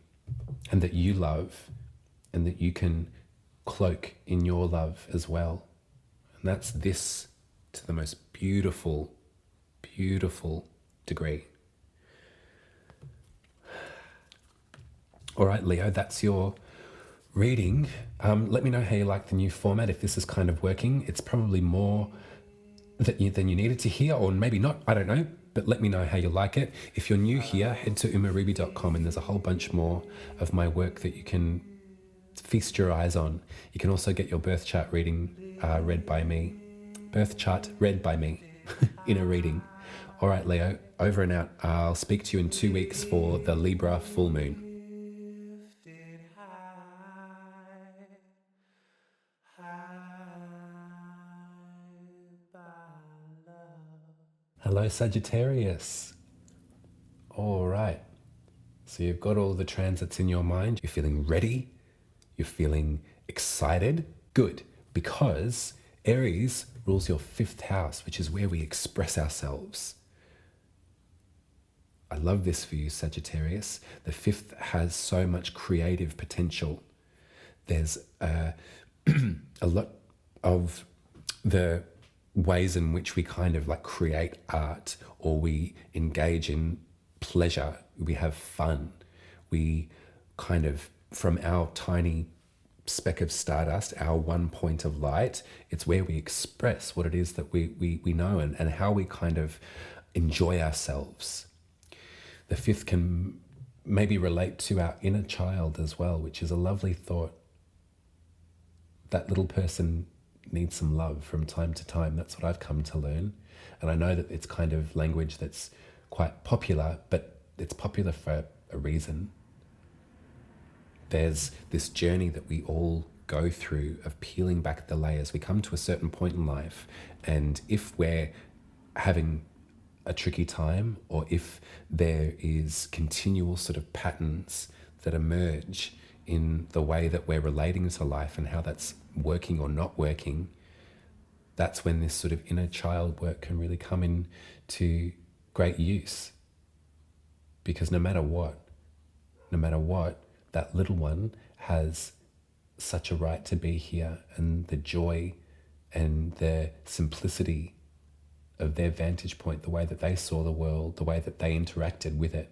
and that you love and that you can cloak in your love as well. And that's this to the most beautiful, beautiful degree. All right, Leo, that's your reading. Let me know how you like the new format, if this is kind of working. It's probably more than you needed to hear, or maybe not, I don't know. But let me know how you like it. If you're new here, head to umaribi.com and there's a whole bunch more of my work that you can feast your eyes on. You can also get your birth chart reading read by me. Birth chart read by me in a reading. All right, Leo, over and out. I'll speak to you in 2 weeks for the Libra full moon. Hello, Sagittarius. All right. So you've got all the transits in your mind. You're feeling ready. You're feeling excited. Good. Because Aries rules your 5th house, which is where we express ourselves. I love this for you, Sagittarius. The 5th has so much creative potential. There's a lot of the ways in which we kind of like create art or we engage in pleasure, we have fun. We kind of, from our tiny speck of stardust, our one point of light, it's where we express what it is that we know and how we kind of enjoy ourselves. The 5th can maybe relate to our inner child as well, which is a lovely thought. That little person needs some love from time to time. That's what I've come to learn. And I know that it's kind of language that's quite popular, but it's popular for a reason. There's this journey that we all go through of peeling back the layers. We come to a certain point in life, and if we're having a tricky time, or if there is continual sort of patterns that emerge in the way that we're relating to life and how that's working or not working, that's when this sort of inner child work can really come in to great use. Because no matter what, that little one has such a right to be here, and the joy and the simplicity of their vantage point, the way that they saw the world, the way that they interacted with it,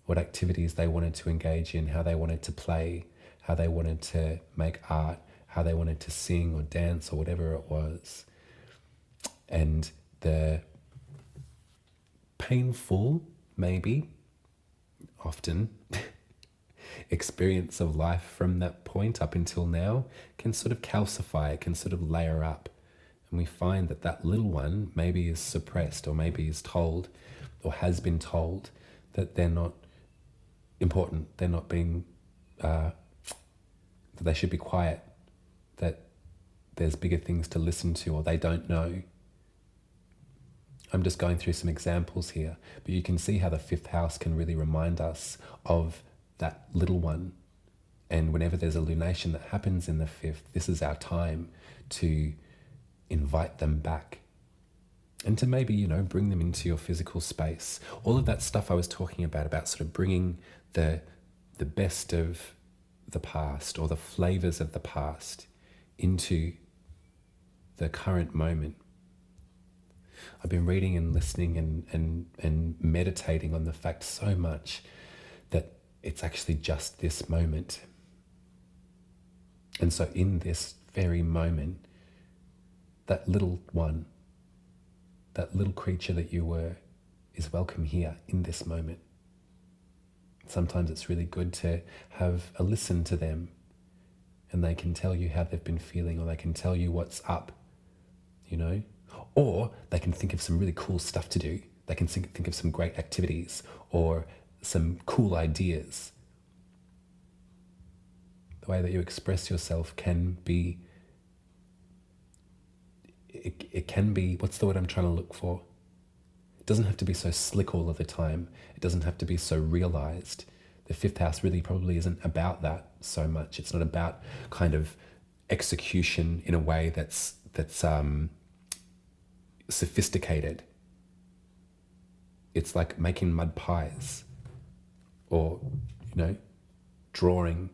what activities they wanted to engage in, how they wanted to play, how they wanted to make art, how they wanted to sing or dance or whatever it was. And the painful, maybe, often, experience of life from that point up until now can sort of calcify, it can sort of layer up. And we find that that little one maybe is suppressed, or maybe is told or has been told that they're not important, they're not being, that they should be quiet, that there's bigger things to listen to, or they don't know. I'm just going through some examples here, but you can see how the 5th house can really remind us of that little one. And whenever there's a lunation that happens in the 5th, this is our time to invite them back and to maybe, bring them into your physical space. All of that stuff I was talking about sort of bringing the best of the past, or the flavors of the past, into the current moment. I've been reading and listening and meditating on the fact so much that it's actually just this moment. And so in this very moment, that little one, that little creature that you were, is welcome here in this moment. Sometimes it's really good to have a listen to them, and they can tell you how they've been feeling, or they can tell you what's up, or they can think of some really cool stuff to do. They can think of some great activities or some cool ideas. The way that you express yourself can be, it can be, what's the word I'm trying to look for? It doesn't have to be so slick all of the time. It doesn't have to be so realized. The 5th house really probably isn't about that so much. It's not about kind of execution in a way that's sophisticated. It's like making mud pies, or, drawing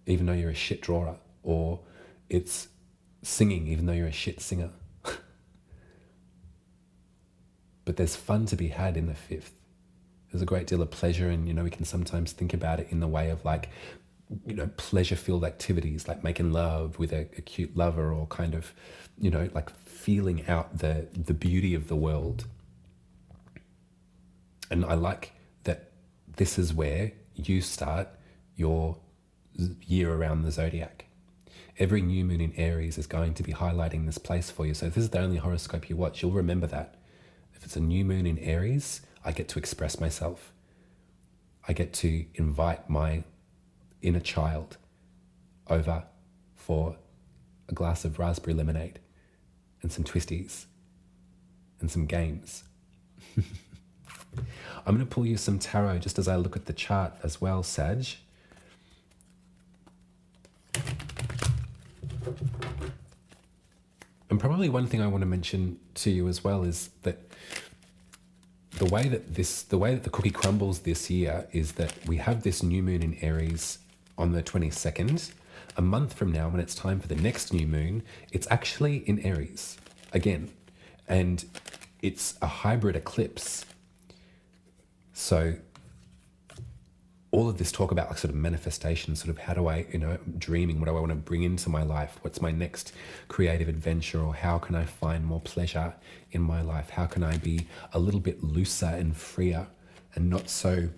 even though you're a shit drawer, or it's singing even though you're a shit singer. But there's fun to be had in the 5th. There's a great deal of pleasure, and we can sometimes think about it in the way of like, pleasure-filled activities, like making love with a cute lover, or kind of, like feeling out the beauty of the world. And I like that this is where you start your year around the zodiac. Every new moon in Aries is going to be highlighting this place for you. So if this is the only horoscope you watch, you'll remember that. If it's a new moon in Aries, I get to express myself. I get to invite my inner child over for a glass of raspberry lemonade and some twisties and some games. I'm going to pull you some tarot just as I look at the chart as well, Sag. And probably one thing I want to mention to you as well is that the way that the cookie crumbles this year is that we have this new moon in Aries on the 22nd. A month from now, when it's time for the next new moon, it's actually in Aries again. And it's a hybrid eclipse. So all of this talk about like sort of manifestation, sort of how do I, dreaming, what do I want to bring into my life? What's my next creative adventure? Or how can I find more pleasure in my life? How can I be a little bit looser and freer and not so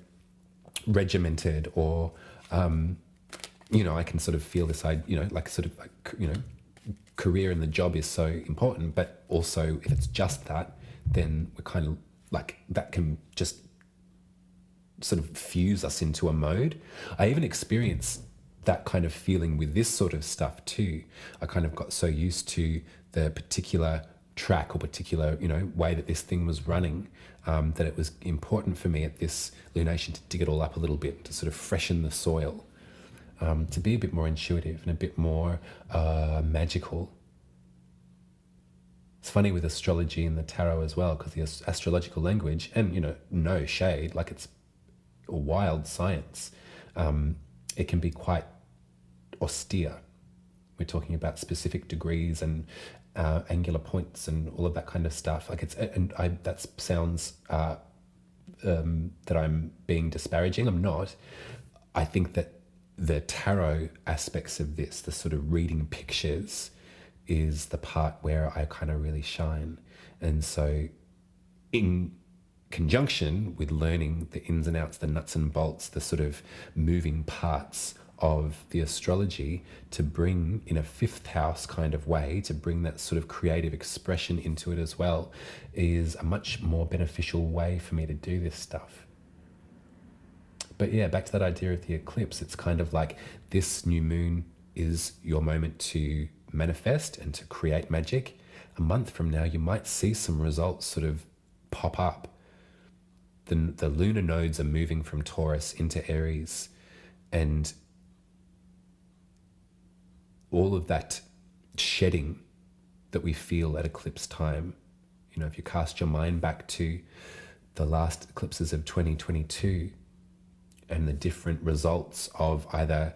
regimented? Or, I can sort of feel this, career and the job is so important, but also if it's just that, then we're kind of like, that can just sort of fuse us into a mode. I even experienced that kind of feeling with this sort of stuff too. I kind of got so used to the particular track or particular, way that this thing was running, that it was important for me at this lunation to dig it all up a little bit, to sort of freshen the soil, to be a bit more intuitive and a bit more magical. It's funny with astrology and the tarot as well, because the astrological language, and no shade, like it's a wild science, it can be quite austere. We're talking about specific degrees and angular points and all of that kind of stuff. Like that sounds that I'm being disparaging. I'm not. I think that the tarot aspects of this, the sort of reading pictures, is the part where I kind of really shine. And so in conjunction with learning the ins and outs, the nuts and bolts, the sort of moving parts of the astrology, to bring in a fifth house kind of way, to bring that sort of creative expression into it as well, is a much more beneficial way for me to do this stuff. But yeah, back to that idea of the eclipse, it's kind of like this new moon is your moment to manifest and to create magic. A month from now, you might see some results sort of pop up. The lunar nodes are moving from Taurus into Aries, and all of that shedding that we feel at eclipse time, if you cast your mind back to the last eclipses of 2022 and the different results of either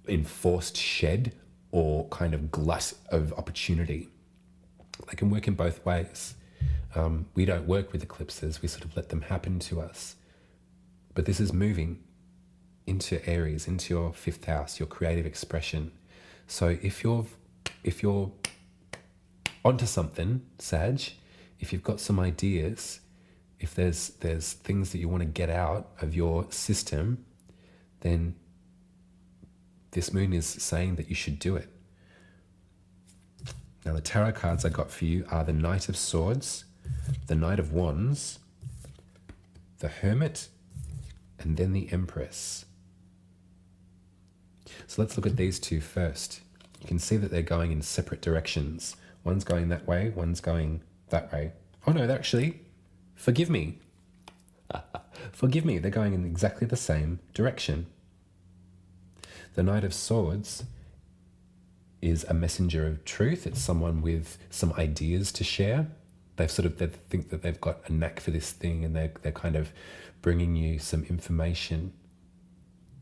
enforced shed or kind of glut of opportunity, they can work in both ways. We don't work with eclipses, we sort of let them happen to us. But this is moving into Aries, into your fifth house, your creative expression. So if you're onto something, Sag, if you've got some ideas, if there's things that you want to get out of your system, then this moon is saying that you should do it. Now the tarot cards I got for you are the Knight of Swords, the Knight of Wands, the Hermit, and then the Empress. So let's look at these two first. You can see that they're going in separate directions. One's going that way, one's going that way. Oh no, they're actually, forgive me. Forgive me, they're going in exactly the same direction. The Knight of Swords is a messenger of truth. It's someone with some ideas to share. They think that they've got a knack for this thing, and they're kind of bringing you some information.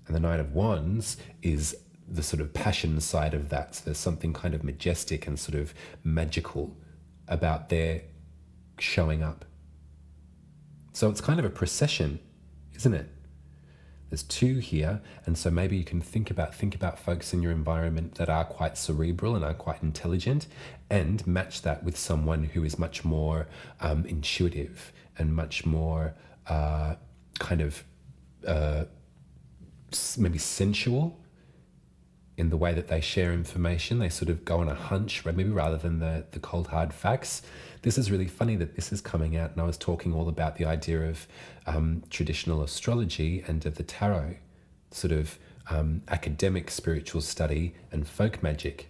And the Knight of Wands is the sort of passion side of that. So there's something kind of majestic and sort of magical about their showing up. So it's kind of a procession, isn't it? There's two here, and so maybe you can think about folks in your environment that are quite cerebral and are quite intelligent, and match that with someone who is much more intuitive and much more kind of maybe sensual in the way that they share information. They sort of go on a hunch, maybe rather than the cold hard facts. This is really funny that this is coming out, and I was talking all about the idea of traditional astrology and of the tarot, sort of academic spiritual study and folk magic.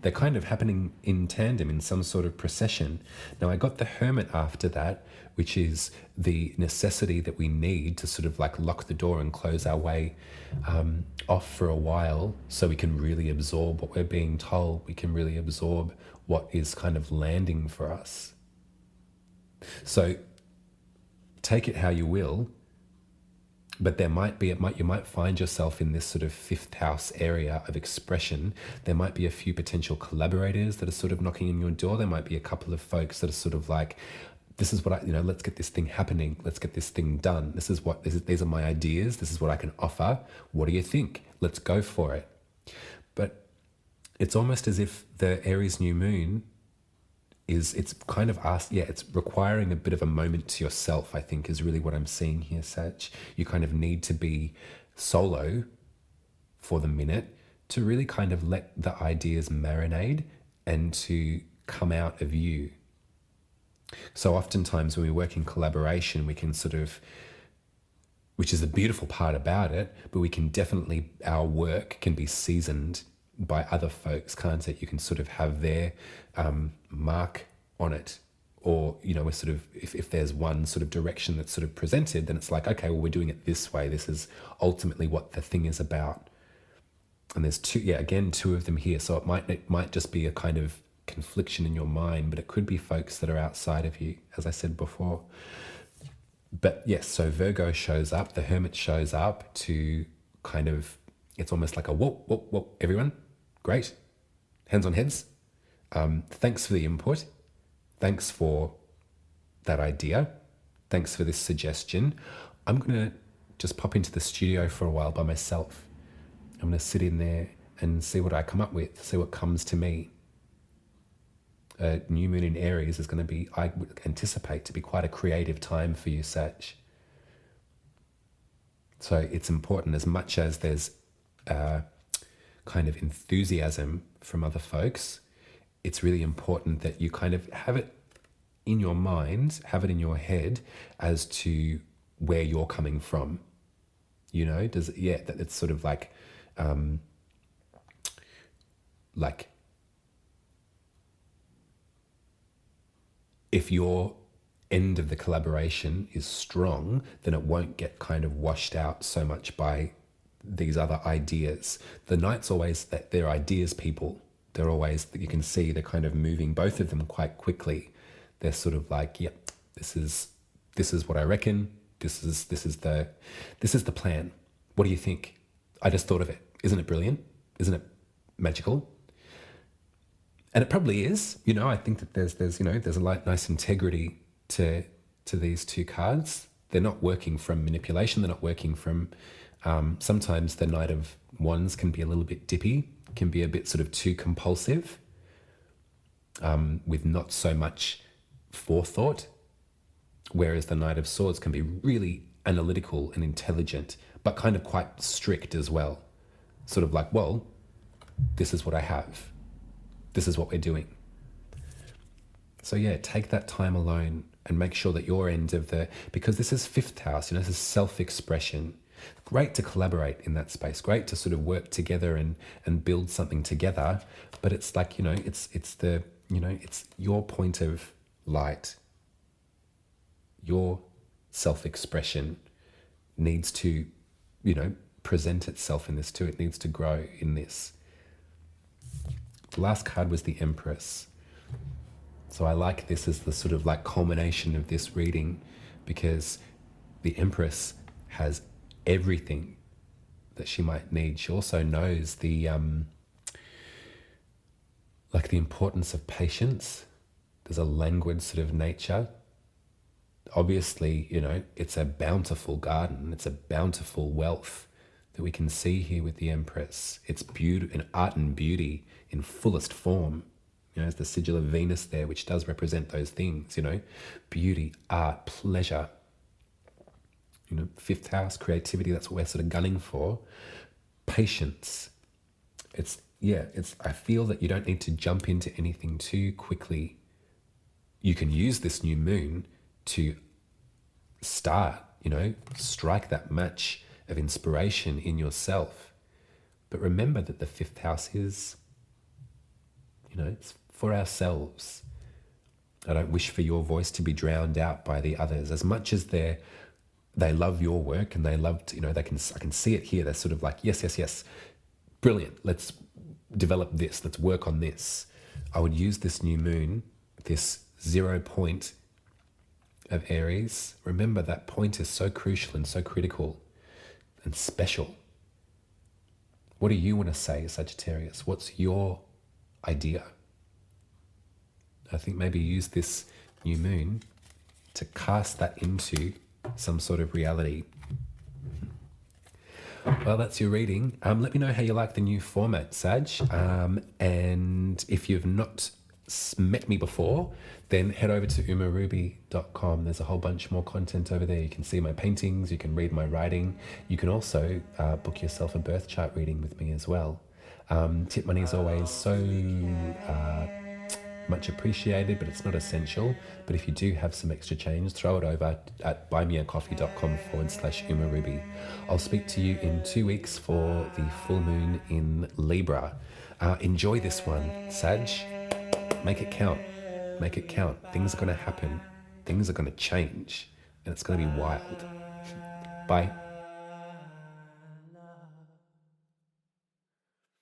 They're kind of happening in tandem, in some sort of procession. Now, I got the Hermit after that, which is the necessity that we need to sort of like lock the door and close our way off for a while so we can really absorb what we're being told. We can really absorb what is kind of landing for us. So take it how you will, but there might be, you might find yourself in this sort of fifth house area of expression. There might be a few potential collaborators that are sort of knocking on your door. There might be a couple of folks that are sort of like, this is what let's get this thing happening. Let's get this thing done. These are my ideas. This is what I can offer. What do you think? Let's go for it. But it's almost as if the Aries new moon it's kind of it's requiring a bit of a moment to yourself, I think, is really what I'm seeing here, Sag. You kind of need to be solo for the minute to really kind of let the ideas marinate and to come out of you. So oftentimes when we work in collaboration, we can sort of, which is the beautiful part about it, but we can definitely, our work can be seasoned by other folks, can't it? You can sort of have their mark on it, or we're sort of, if there's one sort of direction that's sort of presented, then it's like, okay, well, we're doing it this way. This is ultimately what the thing is about. And there's two of them here. So it might just be a kind of confliction in your mind, but it could be folks that are outside of you, as I said before. But yes, so Virgo shows up, the Hermit shows up to kind of, it's almost like a whoa, everyone, great, hands on heads. Thanks for the input. Thanks for that idea. Thanks for this suggestion. I'm going to just pop into the studio for a while by myself. I'm going to sit in there and see what I come up with, see what comes to me. A new moon in Aries is going to be, I would anticipate, to be quite a creative time for you, Sag. So it's important, as much as there's kind of enthusiasm from other folks, it's really important that you kind of have it in your mind, have it in your head as to where you're coming from. That it's sort of like if your end of the collaboration is strong, then it won't get kind of washed out so much by these other ideas. The Knights always, they're ideas people. They're always, you can see they're kind of moving, both of them, quite quickly. They're sort of like, yep, this is what I reckon. This is the plan. What do you think? I just thought of it. Isn't it brilliant? Isn't it magical? And it probably is. I think that there's a nice integrity to these two cards. They're not working from manipulation. They're not working from. Sometimes the Knight of Wands can be a little bit dippy, can be a bit sort of too compulsive, with not so much forethought, whereas the Knight of Swords can be really analytical and intelligent, but kind of quite strict as well. Sort of like, well, this is what I have. This is what we're doing. So yeah, take that time alone and make sure that your end of because this is fifth house, this is self-expression. Great to collaborate in that space, great to sort of work together and build something together. But it's like, it's your point of light. Your self-expression needs to, present itself in this too. It needs to grow in this. The last card was the Empress. So I like this as the sort of like culmination of this reading, because the Empress has everything that she might need. She also knows the importance of patience. There's a languid sort of nature. Obviously, it's a bountiful garden. It's a bountiful wealth that we can see here with the Empress. It's beauty and art and beauty in fullest form. There's the sigil of Venus there, which does represent those things, beauty, art, pleasure, fifth house, creativity, that's what we're sort of gunning for. Patience. I feel that you don't need to jump into anything too quickly. You can use this new moon to start, strike that match of inspiration in yourself. But remember that the fifth house is, it's for ourselves. I don't wish for your voice to be drowned out by the others. As much as they love your work and they love to, I can see it here. They're sort of like, yes, yes, yes, brilliant. Let's develop this. Let's work on this. I would use this new moon, this 0 point of Aries. Remember that point is so crucial and so critical and special. What do you want to say, Sagittarius? What's your idea? I think maybe use this new moon to cast that into some sort of reality. Well, that's your reading. Let me know how you like the new format, Sag. And if you've not met me before, then head over to umaruby.com. There's a whole bunch more content over there. You can see my paintings, you can read my writing. You can also book yourself a birth chart reading with me as well. Tip money is always so much appreciated, but it's not essential. But if you do have some extra change, throw it over at buymeacoffee.com/umaruby. I'll speak to you in 2 weeks for the full moon in Libra. Enjoy this one, Sag. Make it count. Make it count. Things are going to happen. Things are going to change. And it's going to be wild. Bye.